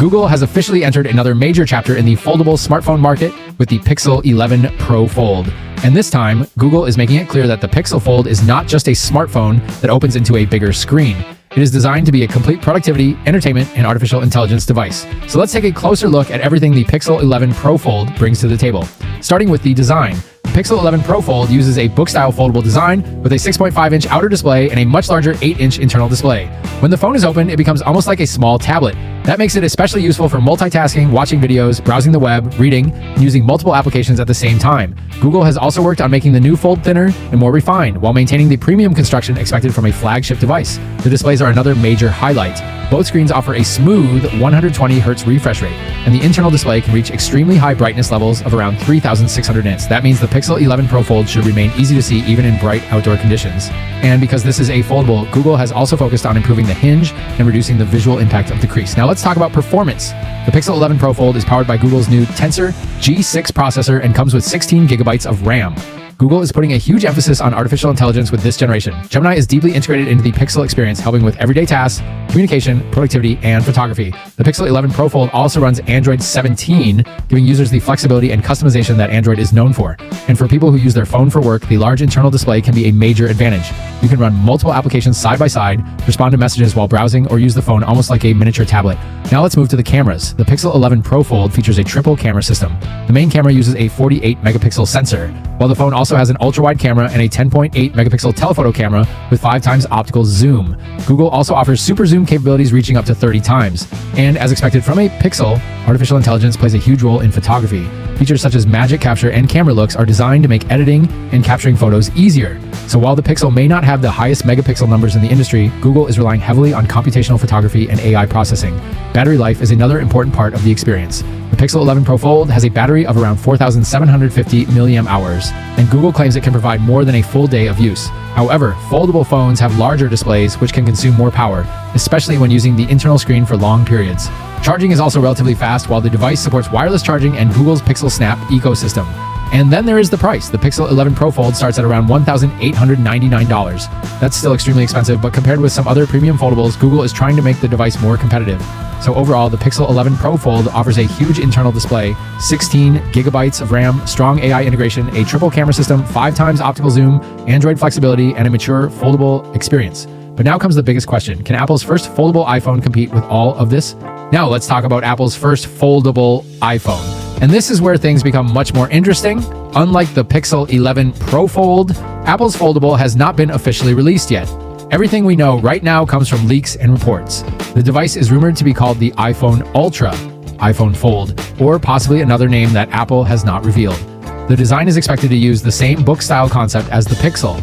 Google has officially entered another major chapter in the foldable smartphone market with the Pixel 11 Pro Fold. And this time, Google is making it clear that the Pixel Fold is not just a smartphone that opens into a bigger screen. It is designed to be a complete productivity, entertainment, and artificial intelligence device. So let's take a closer look at everything the Pixel 11 Pro Fold brings to the table. Starting with the design. The Pixel 11 Pro Fold uses a book-style foldable design with a 6.5-inch outer display and a much larger 8-inch internal display. When the phone is open, it becomes almost like a small tablet. That makes it especially useful for multitasking, watching videos, browsing the web, reading, and using multiple applications at the same time. Google has also worked on making the new Fold thinner and more refined, while maintaining the premium construction expected from a flagship device. The displays are another major highlight. Both screens offer a smooth 120Hz refresh rate, and the internal display can reach extremely high brightness levels of around 3,600 nits. That means the Pixel 11 Pro Fold should remain easy to see even in bright outdoor conditions. And because this is a foldable, Google has also focused on improving the hinge and reducing the visual impact of the crease. Now let's talk about performance. The Pixel 11 Pro Fold is powered by Google's new Tensor G6 processor and comes with 16 gigabytes of RAM. Google is putting a huge emphasis on artificial intelligence with this generation. Gemini is deeply integrated into the Pixel experience, helping with everyday tasks, communication, productivity, and photography. The Pixel 11 Pro Fold also runs Android 17, giving users the flexibility and customization that Android is known for. And for people who use their phone for work, the large internal display can be a major advantage. You can run multiple applications side by side, respond to messages while browsing, or use the phone almost like a miniature tablet. Now let's move to the cameras. The Pixel 11 Pro Fold features a triple camera system. The main camera uses a 48-megapixel sensor, while the phone also has an ultra-wide camera and a 10.8-megapixel telephoto camera with 5 times optical zoom. Google also offers super zoom capabilities reaching up to 30 times. And as expected from a Pixel, artificial intelligence plays a huge role in photography. Features such as magic capture and camera looks are designed to make editing and capturing photos easier. So while the Pixel may not have the highest megapixel numbers in the industry, Google is relying heavily on computational photography and AI processing. Battery life is another important part of the experience. The Pixel 11 Pro Fold has a battery of around 4,750 mAh, and Google claims it can provide more than a full day of use. However, foldable phones have larger displays which can consume more power, especially when using the internal screen for long periods. Charging is also relatively fast, while the device supports wireless charging and Google's Pixel Snap ecosystem. And then there is the price. The Pixel 11 Pro Fold starts at around $1,899. That's still extremely expensive, but compared with some other premium foldables, Google is trying to make the device more competitive. So overall, the Pixel 11 Pro Fold offers a huge internal display, 16 gigabytes of RAM, strong AI integration, a triple camera system, 5 times optical zoom, Android flexibility, and a mature foldable experience. But now comes the biggest question. Can Apple's first foldable iPhone compete with all of this? Now let's talk about Apple's first foldable iPhone. And this is where things become much more interesting. Unlike the Pixel 11 Pro Fold, Apple's foldable has not been officially released yet. Everything we know right now comes from leaks and reports. The device is rumored to be called the iPhone Ultra, iPhone Fold, or possibly another name that Apple has not revealed. The design is expected to use the same book-style concept as the Pixel.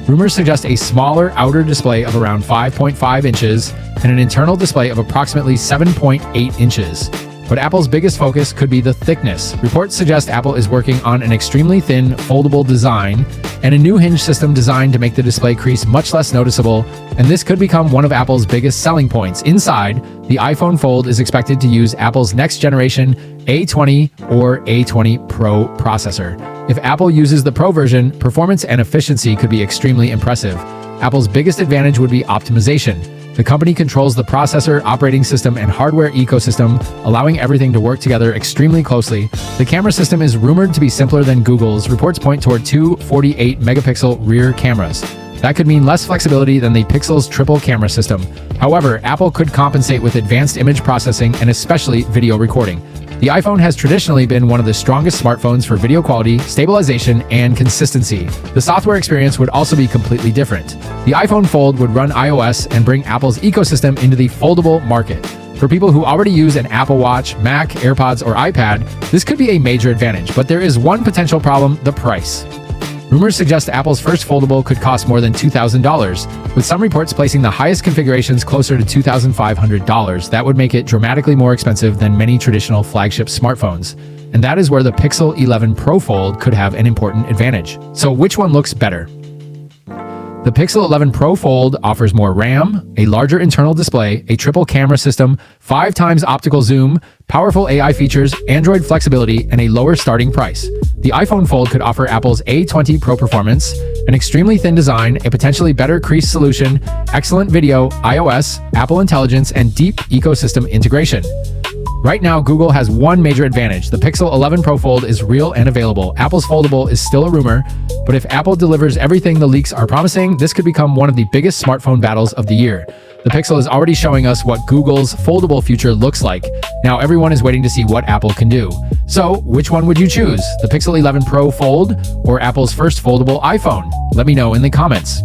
Rumors suggest a smaller outer display of around 5.5 inches and an internal display of approximately 7.8 inches. But Apple's biggest focus could be the thickness. Reports suggest Apple is working on an extremely thin, foldable design and a new hinge system designed to make the display crease much less noticeable, and this could become one of Apple's biggest selling points. Inside, the iPhone Fold is expected to use Apple's next generation A20 or A20 Pro processor. If Apple uses the Pro version, performance and efficiency could be extremely impressive. Apple's biggest advantage would be optimization. The company controls the processor, operating system, and hardware ecosystem, allowing everything to work together extremely closely. The camera system is rumored to be simpler than Google's. Reports point toward 2 48-megapixel rear cameras. That could mean less flexibility than the Pixel's triple camera system. However, Apple could compensate with advanced image processing and especially video recording. The iPhone has traditionally been one of the strongest smartphones for video quality, stabilization, and consistency. The software experience would also be completely different. The iPhone Fold would run iOS and bring Apple's ecosystem into the foldable market. For people who already use an Apple Watch, Mac, AirPods, or iPad, this could be a major advantage, but there is one potential problem: the price. Rumors suggest Apple's first foldable could cost more than $2,000, with some reports placing the highest configurations closer to $2,500. That would make it dramatically more expensive than many traditional flagship smartphones. And that is where the Pixel 11 Pro Fold could have an important advantage. So which one looks better? The Pixel 11 Pro Fold offers more RAM, a larger internal display, a triple camera system, 5 times optical zoom, powerful AI features, Android flexibility, and a lower starting price. The iPhone Fold could offer Apple's A20 Pro performance, an extremely thin design, a potentially better crease solution, excellent video, iOS, Apple Intelligence, and deep ecosystem integration. Right now, Google has one major advantage. The Pixel 11 Pro Fold is real and available. Apple's Foldable is still a rumor, but if Apple delivers everything the leaks are promising, this could become one of the biggest smartphone battles of the year. The Pixel is already showing us what Google's foldable future looks like. Now everyone is waiting to see what Apple can do. So, which one would you choose? The Pixel 11 Pro Fold or Apple's first foldable iPhone? Let me know in the comments.